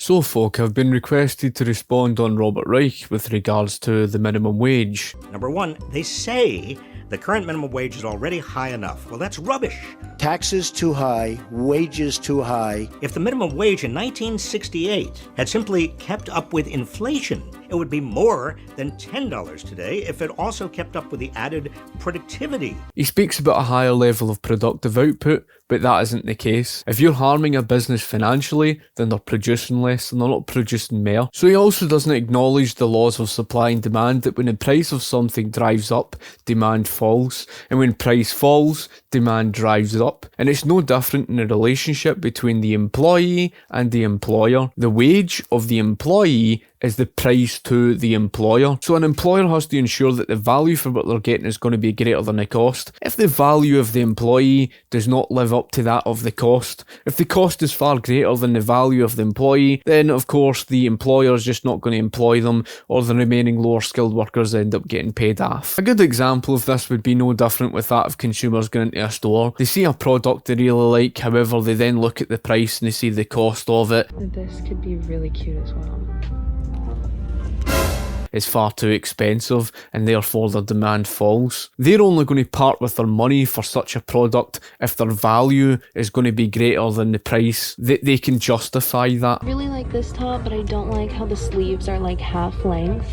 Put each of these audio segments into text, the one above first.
So folk have been requested to respond on Robert Reich with regards to the minimum wage. Number one, they say the current minimum wage is already high enough. Well, that's rubbish. Taxes too high, wages too high. If the minimum wage in 1968 had simply kept up with inflation, it would be more than $10 today if it also kept up with the added productivity. He speaks about a higher level of productive output, but that isn't the case. If you're harming a business financially, then they're producing less and they're not producing more. So he also doesn't acknowledge the laws of supply and demand, that when the price of something drives up, demand falls. And when price falls, demand drives up. And it's no different in the relationship between the employee and the employer. The wage of the employee is the price to the employer. So an employer has to ensure that the value for what they're getting is going to be greater than the cost. If the value of the employee does not live up to that of the cost, if the cost is far greater than the value of the employee, then of course the employer is just not going to employ them, or the remaining lower skilled workers end up getting paid off. A good example of this would be no different with that of consumers going into a store. They see a product they really like, however they then look at the price and they see the cost of it. This could be really cute as well. It's far too expensive, and therefore their demand falls. They're only going to part with their money for such a product if their value is going to be greater than the price. They can justify that. I really like this top, but I don't like how the sleeves are like half length.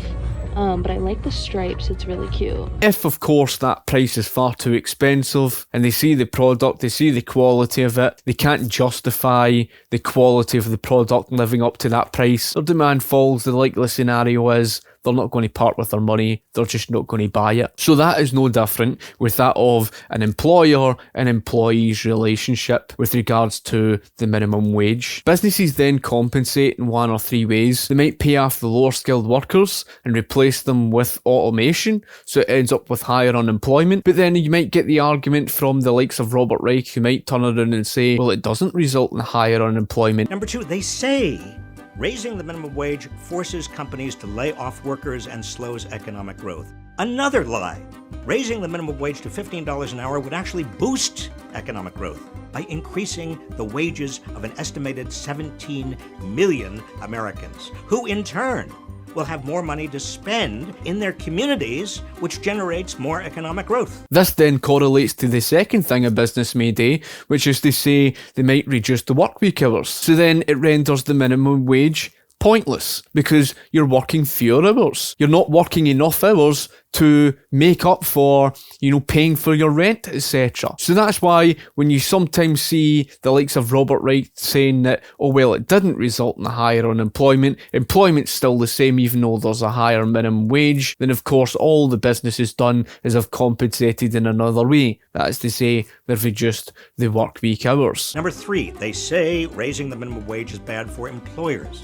But I like the stripes, it's really cute. If, of course, that price is far too expensive and they see the product, they see the quality of it, they can't justify the quality of the product living up to that price, their demand falls. The likely scenario is they're not going to part with their money, they're just not going to buy it. So that is no different with that of an employer and employee's relationship with regards to the minimum wage. Businesses then compensate in one or three ways. They might pay off the lower skilled workers and replace them with automation, so it ends up with higher unemployment. But then you might get the argument from the likes of Robert Reich, who might turn around and say, well, it doesn't result in higher unemployment. Number two, they say raising the minimum wage forces companies to lay off workers and slows economic growth. Another lie. Raising the minimum wage to $15 an hour would actually boost economic growth by increasing the wages of an estimated 17 million Americans, who in turn will have more money to spend in their communities, which generates more economic growth. This then correlates to the second thing a business may do, which is to say they might reduce the work week hours. So then it renders the minimum wage pointless, because you're working fewer hours. You're not working enough hours to make up for, paying for your rent, etc. So that's why when you sometimes see the likes of Robert Reich saying that, oh well, it didn't result in a higher unemployment, employment's still the same even though there's a higher minimum wage, then of course all the business has done is have compensated in another way. That is to say, they've reduced the work week hours. Number three, they say raising the minimum wage is bad for employers.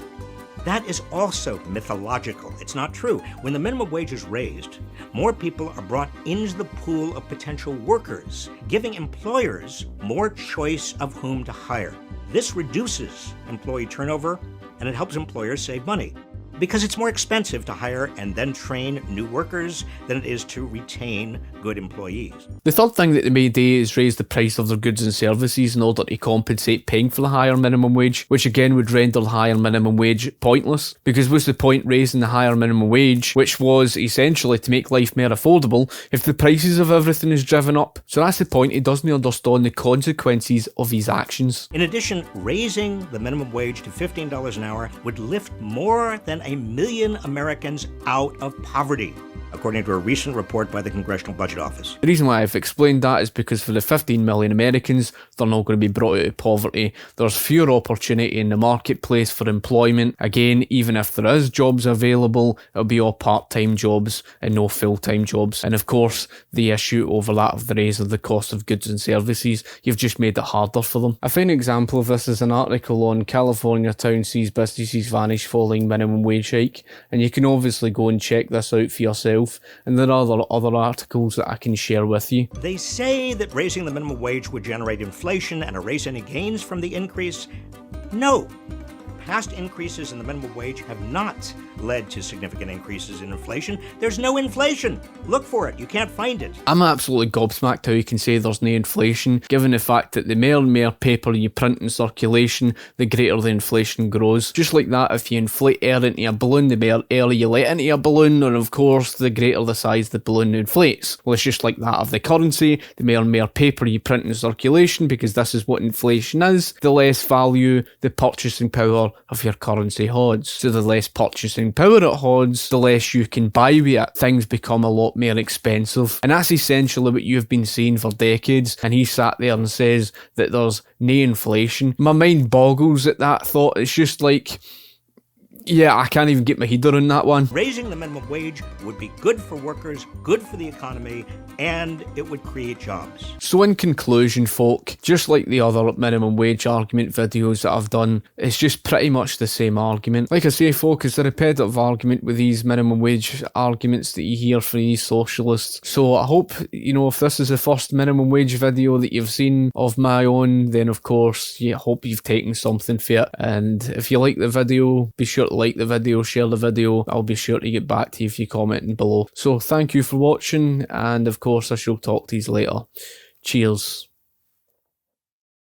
That is also mythological. It's not true. When the minimum wage is raised, more people are brought into the pool of potential workers, giving employers more choice of whom to hire. This reduces employee turnover, and it helps employers save money, because it's more expensive to hire and then train new workers than it is to retain good employees. The third thing that they may do is raise the price of their goods and services in order to compensate paying for the higher minimum wage, which again would render the higher minimum wage pointless, because what's the point raising the higher minimum wage, which was essentially to make life more affordable, if the prices of everything is driven up? So that's the point. He doesn't understand the consequences of his actions. In addition, raising the minimum wage to $15 an hour would lift more than 1 million Americans out of poverty, according to a recent report by the Congressional Budget Office. The reason why I've explained that is because for the 15 million Americans, they're not going to be brought out of poverty. There's fewer opportunity in the marketplace for employment. Again, even if there is jobs available, it'll be all part-time jobs and no full-time jobs. And of course, the issue over that of the raise of the cost of goods and services, you've just made it harder for them. A fine example of this is an article on California town sees businesses vanish following minimum wage hike, and you can obviously go and check this out for yourself. And there are other articles that I can share with you. They say that raising the minimum wage would generate inflation and erase any gains from the increase. No. past increases in the minimum wage have not led to significant increases in inflation. There's no inflation. Look for it. You can't find it. I'm absolutely gobsmacked how you can say there's no inflation, given the fact that the more and more paper you print in circulation, the greater the inflation grows. Just like that, if you inflate air into a balloon, the more air you let into a balloon, and of course, the greater the size the balloon inflates. Well, it's just like that of the currency. The more and more paper you print in circulation, because this is what inflation is, the less value the purchasing power of your currency holds. So the less purchasing power it holds, the less you can buy with it. Things become a lot more expensive. And that's essentially what you've been seeing for decades. And he sat there and says that there's no inflation. My mind boggles at that thought. It's just like, yeah, I can't even get my head around that one. Raising the minimum wage would be good for workers, good for the economy, and it would create jobs. So in conclusion, folk, just like the other minimum wage argument videos that I've done, it's just pretty much the same argument. Like I say, folk, it's a repetitive argument with these minimum wage arguments that you hear from these socialists. So I hope, if this is the first minimum wage video that you've seen of my own, then of course, I hope you've taken something from it. And if you like the video, be sure to like the video, share the video. I'll be sure to get back to you if you comment below. So thank you for watching, and of course I shall talk to you later. Cheers.